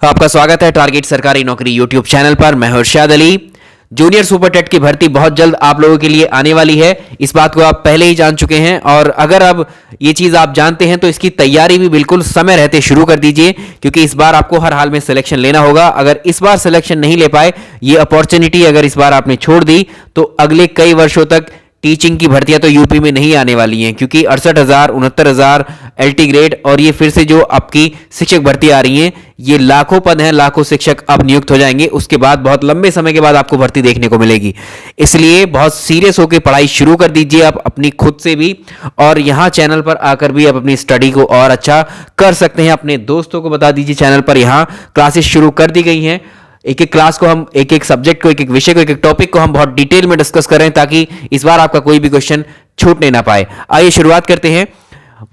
आपका स्वागत है टारगेट सरकारी नौकरी यूट्यूब चैनल पर। मैं हूं इरशाद अली। जूनियर सुपर टेट की भर्ती बहुत जल्द आप लोगों के लिए आने वाली है। इस बात को आप पहले ही जान चुके हैं और अगर अब ये चीज आप जानते हैं तो इसकी तैयारी भी बिल्कुल समय रहते शुरू कर दीजिए, क्योंकि इस बार आपको हर हाल में सिलेक्शन लेना होगा। अगर इस बार सिलेक्शन नहीं ले पाए, ये अपॉर्चुनिटी अगर इस बार आपने छोड़ दी तो अगले कई वर्षों तक टीचिंग की भर्तियां तो यूपी में नहीं आने वाली हैं, क्योंकि 68,000 69,000 एलटी ग्रेड और ये फिर से जो आपकी शिक्षक भर्ती आ रही हैं, ये लाखों पद हैं, लाखों शिक्षक अब नियुक्त हो जाएंगे। उसके बाद बहुत लंबे समय के बाद आपको भर्ती देखने को मिलेगी। इसलिए बहुत सीरियस होकर पढ़ाई शुरू कर दीजिए आप अपनी खुद से भी, और यहाँ चैनल पर आकर भी आप अपनी स्टडी को और अच्छा कर सकते हैं। अपने दोस्तों को बता दीजिए चैनल पर यहाँ क्लासेस शुरू कर दी गई हैं। एक एक क्लास को हम एक एक सब्जेक्ट को, एक एक विषय को, एक एक टॉपिक को हम बहुत डिटेल में डिस्कस कर रहे हैं, ताकि इस बार आपका कोई भी क्वेश्चन छूटने ना पाए। आइए शुरुआत करते हैं।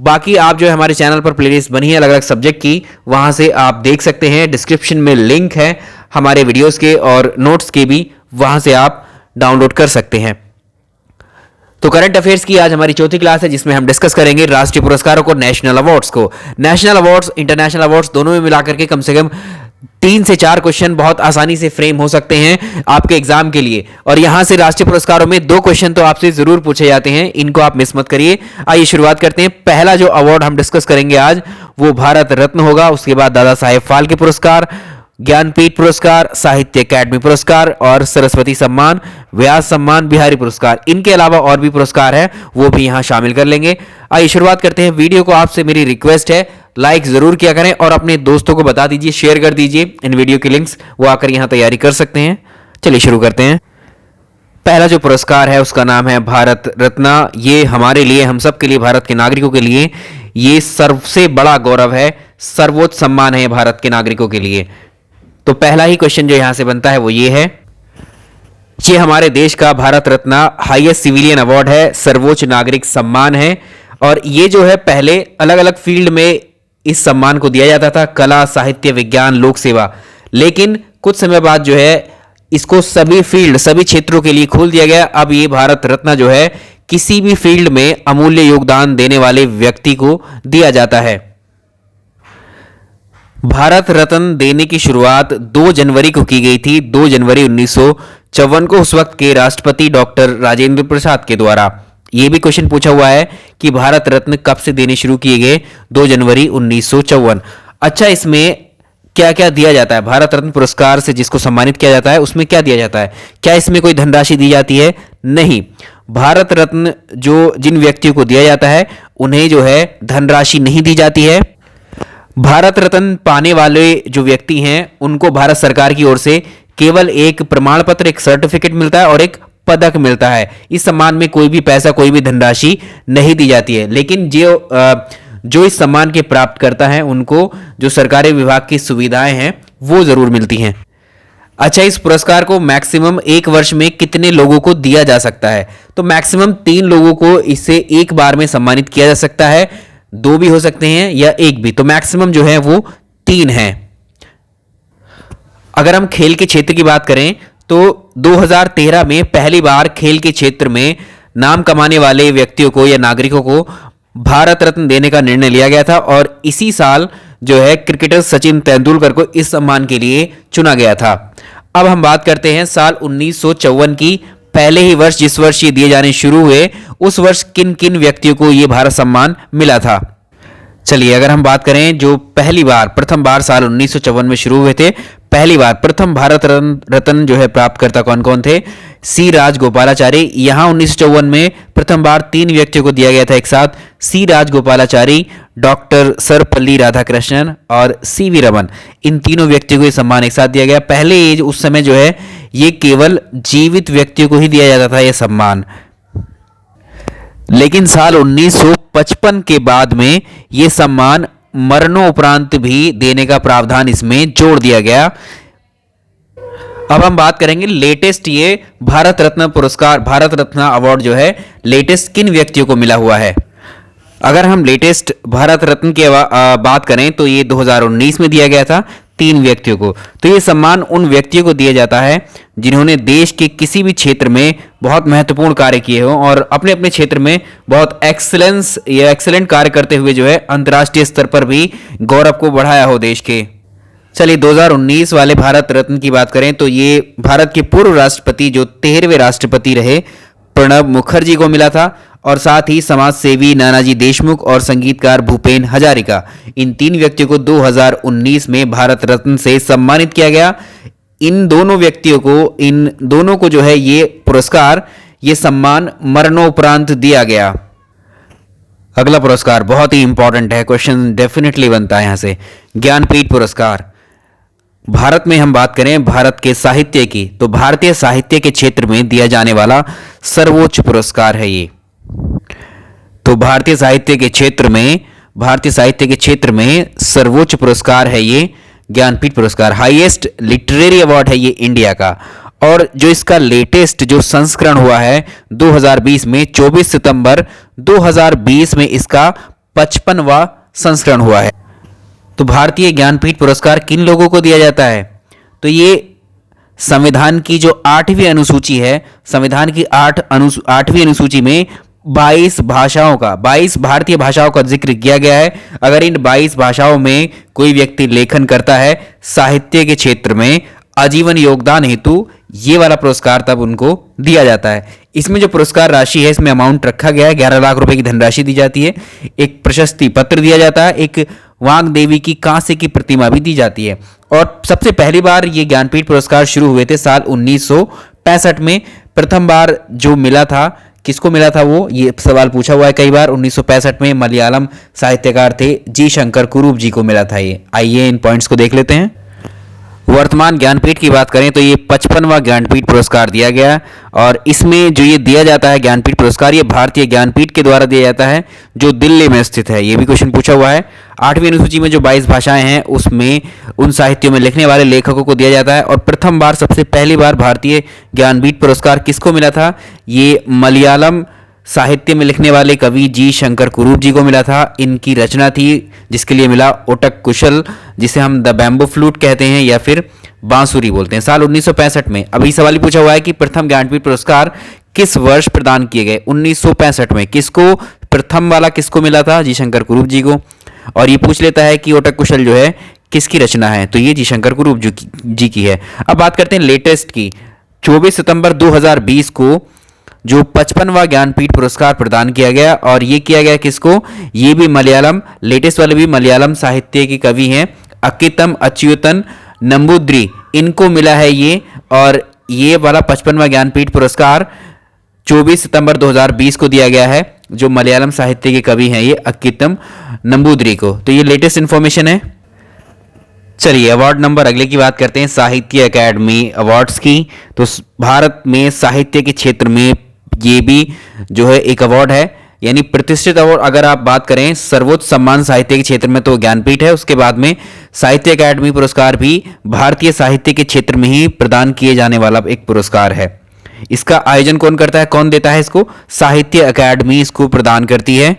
बाकी आप जो है हमारे चैनल पर प्लेलिस्ट बनी है अलग अलग सब्जेक्ट की, वहां से आप देख सकते हैं। डिस्क्रिप्शन में लिंक है हमारे वीडियोस के और नोट्स के भी, वहां से आप डाउनलोड कर सकते हैं। तो करंट अफेयर्स की आज हमारी चौथी क्लास है, जिसमें हम डिस्कस करेंगे राष्ट्रीय पुरस्कारों को, नेशनल अवार्ड्स को। नेशनल अवार्ड्स, इंटरनेशनल अवार्ड्स दोनों में मिलाकर के कम से कम 3 से 4 क्वेश्चन बहुत आसानी से फ्रेम हो सकते हैं आपके एग्जाम के लिए। और यहां से राष्ट्रीय पुरस्कारों में 2 क्वेश्चन तो आपसे जरूर पूछे जाते हैं, इनको आप मिस मत करिए। आइए शुरुआत करते हैं। पहला जो अवार्ड हम डिस्कस करेंगे आज वो भारत रत्न होगा। उसके बाद दादा साहेब फाल्के पुरस्कार, ज्ञानपीठ पुरस्कार, साहित्य अकादमी पुरस्कार और सरस्वती सम्मान, व्यास सम्मान, बिहारी पुरस्कार। इनके अलावा और भी पुरस्कार है, वो भी यहां शामिल कर लेंगे। आइए शुरुआत करते हैं। वीडियो को आपसे मेरी रिक्वेस्ट है, लाइक जरूर किया करें और अपने दोस्तों को बता दीजिए, शेयर कर दीजिए इन वीडियो के लिंक्स, वो आकर यहां तैयारी कर सकते हैं। चलिए शुरू करते हैं। पहला जो पुरस्कार है उसका नाम है भारत रत्न। ये हमारे लिए, हम सब के लिए, भारत के नागरिकों के लिए ये सबसे बड़ा गौरव है, सर्वोच्च सम्मान है भारत के नागरिकों के लिए। तो पहला ही क्वेश्चन जो यहां से बनता है वो ये है, ये हमारे देश का Bharat Ratna highest civilian award है, सर्वोच्च नागरिक सम्मान है। और ये जो है पहले अलग अलग फील्ड में इस सम्मान को दिया जाता था, कला, साहित्य, विज्ञान, लोक सेवा। लेकिन कुछ समय बाद जो है इसको सभी फील्ड, सभी क्षेत्रों के लिए खोल दिया गया। अब ये भारत रत्न जो है किसी भी फील्ड में अमूल्य योगदान देने वाले व्यक्ति को दिया जाता है। भारत रत्न देने की शुरुआत 2 जनवरी को की गई थी, 2 जनवरी 1954 को, उस वक्त के राष्ट्रपति डॉक्टर राजेंद्र प्रसाद के द्वारा। यह भी क्वेश्चन पूछा हुआ है कि भारत रत्न कब से देने शुरू किए गए, 2 जनवरी 1954। अच्छा, इसमें क्या क्या दिया जाता है? भारत रत्न पुरस्कार से जिसको सम्मानित किया जाता है उसमें क्या दिया जाता है? क्या इसमें कोई धनराशि दी जाती है? नहीं। भारत रत्न जो जिन व्यक्तियों को दिया जाता है उन्हें जो है धनराशि नहीं दी जाती है। भारत रत्न पाने वाले जो व्यक्ति हैं उनको भारत सरकार की ओर से केवल एक प्रमाण पत्र, एक सर्टिफिकेट मिलता है और एक पदक मिलता है। इस सम्मान में कोई भी पैसा, कोई भी धनराशि नहीं दी जाती है। लेकिन जो इस सम्मान के प्राप्त करता है उनको जो सरकारी विभाग की सुविधाएं हैं वो जरूर मिलती हैं। अच्छा, इस पुरस्कार को मैक्सिमम 1 वर्ष में कितने लोगों को दिया जा सकता है? तो मैक्सिमम 3 लोगों को इससे एक बार में सम्मानित किया जा सकता है, 2 भी हो सकते हैं या 1 भी। तो मैक्सिमम जो है वो 3 है। अगर हम खेल के क्षेत्र की बात करें तो 2013 में पहली बार खेल के क्षेत्र में नाम कमाने वाले व्यक्तियों को या नागरिकों को भारत रत्न देने का निर्णय लिया गया था, और इसी साल जो है क्रिकेटर सचिन तेंदुलकर को इस सम्मान के लिए चुना गया था। अब हम बात करते हैं साल 1954 की। पहले ही वर्ष, जिस वर्ष ये दिए जाने शुरू हुए, उस वर्ष किन किन व्यक्तियों को ये भारत सम्मान मिला था? चलिए, अगर हम बात करें जो प्रथम बार साल 1954 में शुरू हुए थे, पहली बार प्रथम भारत रत्न जो है प्राप्तकर्ता कौन कौन थे? सी राजगोपालाचारी। यहां 1954 में प्रथम बार 3 व्यक्तियों को दिया गया था एक साथ, सी राजगोपालाचारी, डॉक्टर सर्वपल्ली राधाकृष्णन और सी वी रमन। इन तीनों व्यक्तियों को ये सम्मान एक साथ दिया गया। पहले उस समय जो है ये केवल जीवित व्यक्तियों को ही दिया जाता था ये सम्मान, लेकिन साल 1955 के बाद में ये सम्मान मरणोपरांत भी देने का प्रावधान इसमें जोड़ दिया गया। अब हम बात करेंगे लेटेस्ट, ये भारत रत्न पुरस्कार, भारत रत्न अवार्ड जो है लेटेस्ट किन व्यक्तियों को मिला हुआ है? अगर हम लेटेस्ट भारत रत्न की बात करें तो ये 2019 में दिया गया था 3 व्यक्तियों को। तो ये सम्मान उन व्यक्तियों को दिया जाता है जिन्होंने देश के किसी भी क्षेत्र में बहुत महत्वपूर्ण कार्य किए हों और अपने अपने क्षेत्र में बहुत एक्सेलेंट कार्य करते हुए जो है अंतर्राष्ट्रीय स्तर पर भी गौरव को बढ़ाया हो देश के। चलिए 2019 वाले भारत रत्न की बात करें तो ये भारत के पूर्व राष्ट्रपति जो 13वें राष्ट्रपति रहे प्रणब मुखर्जी को मिला था, और साथ ही समाज सेवी नानाजी देशमुख और संगीतकार भूपेन हजारिका, इन 3 व्यक्तियों को 2019 में भारत रत्न से सम्मानित किया गया। इन दोनों को जो है ये पुरस्कार, ये सम्मान मरणोपरांत दिया गया। अगला पुरस्कार बहुत ही इंपॉर्टेंट है, क्वेश्चन डेफिनेटली बनता है यहां से। ज्ञानपीठ पुरस्कार। भारत में हम बात करें भारत के साहित्य की, तो भारतीय साहित्य के क्षेत्र में दिया जाने वाला सर्वोच्च पुरस्कार है ये। तो भारतीय साहित्य के क्षेत्र में सर्वोच्च पुरस्कार है ये ज्ञानपीठ पुरस्कार। हाईएस्ट लिटरेरी अवार्ड है ये इंडिया का, और जो इसका लेटेस्ट जो संस्करण हुआ है 2020 में, 24 सितंबर 2020 में इसका 55वां संस्करण हुआ है। तो भारतीय ज्ञानपीठ पुरस्कार किन लोगों को दिया जाता है? तो ये संविधान की जो 8वीं अनुसूची है, संविधान की 8वीं अनुसूची में 22 भारतीय भाषाओं का जिक्र किया गया है। अगर इन 22 भाषाओं में कोई व्यक्ति लेखन करता है साहित्य के क्षेत्र में आजीवन योगदान हेतु, ये वाला पुरस्कार तब उनको दिया जाता है। इसमें जो पुरस्कार राशि है, इसमें अमाउंट रखा गया है, 11 लाख रुपए की धनराशि दी जाती है, एक प्रशस्ति पत्र दिया जाता है, एक वांग देवी की कांस्य की प्रतिमा भी दी जाती है। और सबसे पहली बार ये ज्ञानपीठ पुरस्कार शुरू हुए थे साल 1965 में। प्रथम बार जो मिला था, किसको मिला था वो, ये सवाल पूछा हुआ है कई बार। 1965 में मलयालम साहित्यकार थे जी शंकर कुरूप जी को मिला था ये। आइए इन पॉइंट्स को देख लेते हैं। वर्तमान ज्ञानपीठ की बात करें तो ये 55वां ज्ञानपीठ पुरस्कार दिया गया, और इसमें जो ये दिया जाता है ज्ञानपीठ पुरस्कार, ये भारतीय ज्ञानपीठ के द्वारा दिया जाता है जो दिल्ली में स्थित है। ये भी क्वेश्चन पूछा हुआ है। 8वीं अनुसूची में जो 22 भाषाएं हैं उसमें उन साहित्यों में लिखने वाले लेखकों को दिया जाता है। और प्रथम बार, सबसे पहली बार भारतीय ज्ञानपीठ पुरस्कार किसको मिला था? ये मलयालम साहित्य में लिखने वाले कवि जी शंकर कुरूप जी को मिला था। इनकी रचना थी जिसके लिए मिला ओटक कुशल, जिसे हम द बैम्बू फ्लूट कहते हैं या फिर बांसुरी बोलते हैं, साल 1965 में। अभी सवाल पूछा हुआ है कि प्रथम ज्ञानपीठ पुरस्कार किस वर्ष प्रदान किए गए? 1965 में। किसको प्रथम वाला किसको मिला था? जी शंकर कुरूप जी को। और ये पूछ लेता है कि ओटक कुशल जो है किसकी रचना है, तो ये जी शंकर कुरूप जी की है। अब बात करते हैं लेटेस्ट की। 24 सितंबर 2020 को जो 55वां ज्ञानपीठ पुरस्कार प्रदान किया गया, और ये किया गया किसको? ये भी मलयालम, लेटेस्ट वाले भी मलयालम साहित्य के कवि हैं अक्कितम अच्युतन नंबूद्री, इनको मिला है ये। और ये वाला 55वां ज्ञानपीठ पुरस्कार 24 सितंबर 2020 को दिया गया है, जो मलयालम साहित्य के कवि हैं ये अक्कितम नंबूद्री को। तो ये लेटेस्ट इंफॉर्मेशन है। चलिए अवार्ड नंबर अगले की बात करते हैं, साहित्य अकेडमी अवार्ड्स की। तो भारत में साहित्य के क्षेत्र में ये भी जो है एक अवार्ड है, यानी प्रतिष्ठित अवार्ड। अगर आप बात करें सर्वोच्च सम्मान साहित्य के क्षेत्र में तो ज्ञानपीठ है, उसके बाद में साहित्य अकेडमी पुरस्कार भी भारतीय साहित्य के क्षेत्र में ही प्रदान किए जाने वाला एक पुरस्कार है। इसका आयोजन कौन करता है, कौन देता है इसको? साहित्य अकेडमी इसको प्रदान करती है।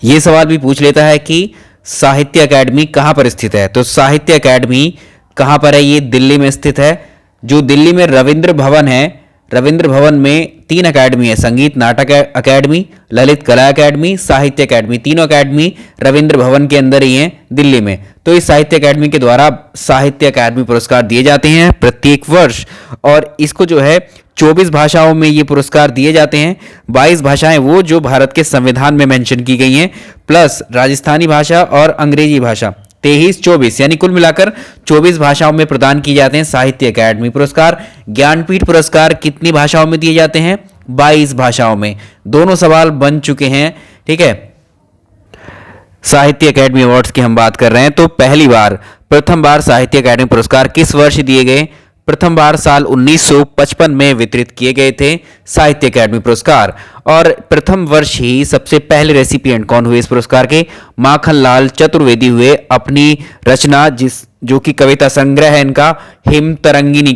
यह सवाल भी पूछ लेता है कि साहित्य अकेडमी कहां पर स्थित है, तो साहित्य अकेडमी कहां पर है? ये दिल्ली में स्थित है। जो दिल्ली में रविंद्र भवन है, रविंद्र भवन में 3 अकेडमी है, संगीत नाटक अकेडमी, ललित कला अकेडमी, साहित्य अकेडमी। तीनों अकेडमी रविंद्र भवन के अंदर ही हैं दिल्ली में। तो इस साहित्य अकेडमी के द्वारा साहित्य अकेडमी पुरस्कार दिए जाते हैं प्रत्येक वर्ष, और इसको जो है 24 भाषाओं में ये पुरस्कार दिए जाते हैं। 22 भाषाएं वो जो भारत के संविधान में मेंशन की गई हैं, प्लस राजस्थानी भाषा और अंग्रेजी भाषा। 23-24 यानी कुल मिलाकर 24 भाषाओं में प्रदान किए जाते हैं साहित्य अकेडमी पुरस्कार। ज्ञानपीठ पुरस्कार कितनी भाषाओं में दिए जाते हैं? 22 भाषाओं में। दोनों सवाल बन चुके हैं, ठीक है। साहित्य अकेडमी अवार्ड्स की हम बात कर रहे हैं, तो प्रथम बार साहित्य अकेडमी पुरस्कार किस वर्ष दिए गए? प्रथम बार साल 1955 में वितरित किए गए थे साहित्य अकेडमी पुरस्कार। और प्रथम वर्ष ही सबसे पहले रेसिपिएंट कौन हुए इस पुरस्कार के? माखनलाल चतुर्वेदी हुए, अपनी रचना जो कि कविता संग्रह है इनका हिम तरंगिनी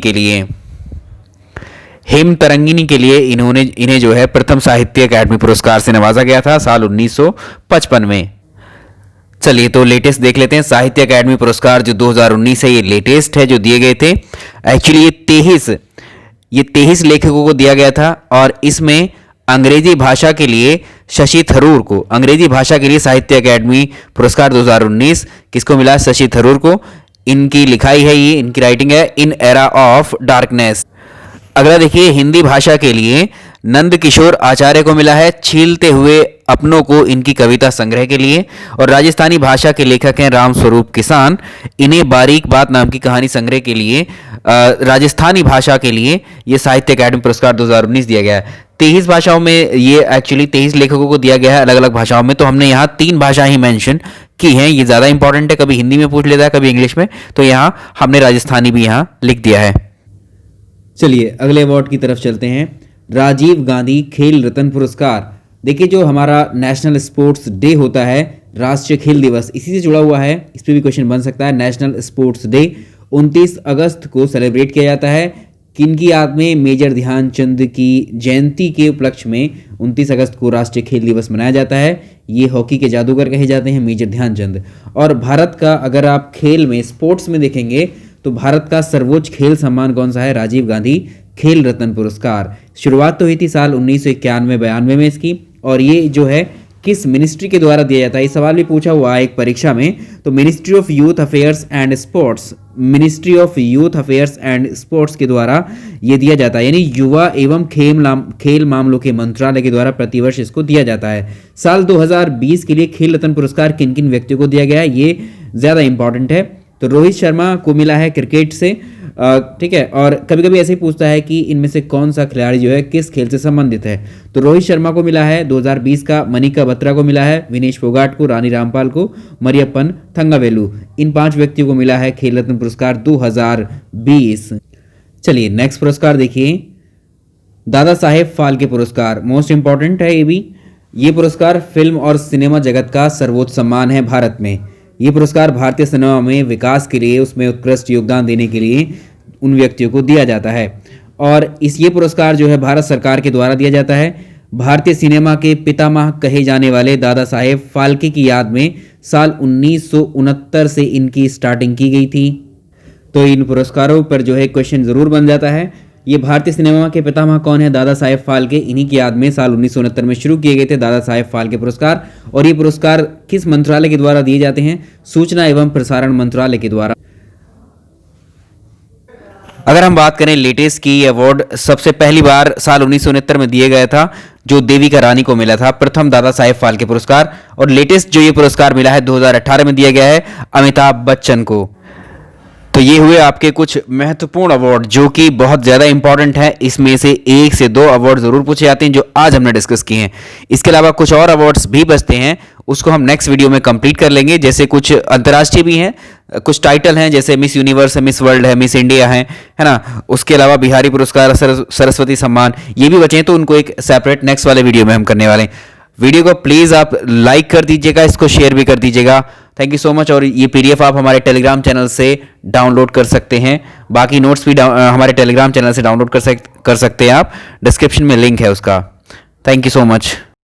के लिए इन्हें जो है प्रथम साहित्य अकेडमी पुरस्कार से नवाजा गया था साल 1955 में। चलिए तो लेटेस्ट देख लेते हैं। साहित्य अकेडमी पुरस्कार जो 2019 है ये लेटेस्ट है जो दिए गए थे। एक्चुअली ये 23 लेखकों को दिया गया था, और इसमें अंग्रेजी भाषा के लिए शशि थरूर को, अंग्रेजी भाषा के लिए साहित्य अकेडमी पुरस्कार 2019 किसको मिला? शशि थरूर को। इनकी लिखाई है, ये इनकी राइटिंग है, इन एरा ऑफ डार्कनेस। अगला देखिए, हिंदी भाषा के लिए नंद किशोर आचार्य को मिला है छीलते हुए अपनों को, इनकी कविता संग्रह के लिए। और राजस्थानी भाषा के लेखक हैं राम स्वरूप किसान, इन्हें बारीक बात नाम की कहानी संग्रह के लिए राजस्थानी भाषा के लिए ये साहित्य अकादमी पुरस्कार 2019 दिया गया है। 23 भाषाओं में ये एक्चुअली 23 लेखकों को दिया गया है अलग अलग भाषाओं में, तो हमने यहाँ 3 भाषाएं ही मेंशन की हैं। ये ज़्यादा इंपॉर्टेंट है, कभी हिंदी में पूछ लेता है कभी इंग्लिश में, तो यहाँ हमने राजस्थानी भी यहाँ लिख दिया है। चलिए अगले अवार्ड की तरफ चलते हैं। राजीव गांधी खेल रत्न पुरस्कार। देखिए, जो हमारा नेशनल स्पोर्ट्स डे होता है, राष्ट्रीय खेल दिवस, इसी से जुड़ा हुआ है, इस पर भी क्वेश्चन बन सकता है। नेशनल स्पोर्ट्स डे 29 अगस्त को सेलिब्रेट किया जाता है। किनकी याद में? मेजर ध्यानचंद की जयंती के उपलक्ष्य में 29 अगस्त को राष्ट्रीय खेल दिवस मनाया जाता है। ये हॉकी के जादूगर कहे जाते हैं मेजर ध्यानचंद। और भारत का अगर आप खेल में, स्पोर्ट्स में देखेंगे तो भारत का सर्वोच्च खेल सम्मान कौन सा है? राजीव गांधी खेल रत्न पुरस्कार। शुरुआत तो हुई थी साल 1991-92 में इसकी, और ये जो है किस मिनिस्ट्री के द्वारा दिया जाता है? ये सवाल भी पूछा हुआ है एक परीक्षा में। तो ministry of youth affairs and sports, ministry of youth affairs and sports के द्वारा ये दिया जाता है, यानी युवा एवं खेल मामलों के मंत्रालय के द्वारा प्रतिवर्ष इसको दिया जाता है। साल 2020 के लिए खेल रत्न पुरस्कार किन किन व्यक्तियों को दिया गया है, ये ज़्यादा इंपॉर्टेंट है। तो रोहित शर्मा को मिला है क्रिकेट से, ठीक है। और कभी कभी ऐसे ही पूछता है कि इनमें से कौन सा खिलाड़ी जो है किस खेल से संबंधित है। तो रोहित शर्मा को मिला है 2020 का, मनिका बत्रा को मिला है, विनेश फोगाट को, रानी रामपाल को, मरियप्पन थंगावेलु, इन 5 व्यक्तियों को मिला है खेल रत्न पुरस्कार 2020। चलिए नेक्स्ट पुरस्कार देखिए, दादा साहेब फाल्के पुरस्कार। मोस्ट इंपॉर्टेंट है ये भी। ये पुरस्कार फिल्म और सिनेमा जगत का सर्वोच्च सम्मान है भारत में। ये पुरस्कार भारतीय सिनेमा में विकास के लिए, उसमें उत्कृष्ट योगदान देने के लिए उन व्यक्तियों को दिया जाता है। और ये पुरस्कार जो है भारत सरकार के द्वारा दिया जाता है। भारतीय सिनेमा के पितामह कहे जाने वाले दादा साहेब फाल्के की याद में साल 1969 से इनकी स्टार्टिंग की गई थी। तो इन पुरस्कारों पर जो है क्वेश्चन जरूर बन जाता है। ये भारतीय सिनेमा के पितामह कौन है? दादा साहेब फाल्के। इन्हीं की याद में साल 1969 में शुरू किए गए थे दादा साहेब फाल्के पुरस्कार। और ये पुरस्कार किस मंत्रालय के द्वारा दिए जाते हैं? सूचना एवं प्रसारण मंत्रालय के द्वारा। अगर हम बात करें लेटेस्ट की, अवार्ड सबसे पहली बार साल 1969 में दिया गया था, जो देविका रानी को मिला था प्रथम दादा साहेब फाल्के पुरस्कार। और लेटेस्ट जो ये पुरस्कार मिला है 2018 में दिया गया है अमिताभ बच्चन को। तो ये हुए आपके कुछ महत्वपूर्ण अवार्ड जो कि बहुत ज़्यादा इंपॉर्टेंट है। इसमें से 1 से 2 अवार्ड ज़रूर पूछे जाते हैं जो आज हमने डिस्कस किए हैं। इसके अलावा कुछ और अवार्ड्स भी बचते हैं, उसको हम नेक्स्ट वीडियो में कंप्लीट कर लेंगे। जैसे कुछ अंतर्राष्ट्रीय भी हैं, कुछ टाइटल हैं, जैसे मिस यूनिवर्स है, मिस वर्ल्ड है, मिस इंडिया है ना। उसके अलावा बिहारी पुरस्कार, सरस्वती सम्मान, ये भी बचे हैं, तो उनको एक सेपरेट नेक्स्ट वाले वीडियो में हम करने वाले हैं। वीडियो को प्लीज़ आप लाइक कर दीजिएगा, इसको शेयर भी कर दीजिएगा। Thank you so much. और ये पीडीएफ आप हमारे टेलीग्राम चैनल से डाउनलोड कर सकते हैं। बाकी नोट्स भी हमारे टेलीग्राम चैनल से डाउनलोड कर सकते हैं आप। डिस्क्रिप्शन में लिंक है उसका। Thank you so much.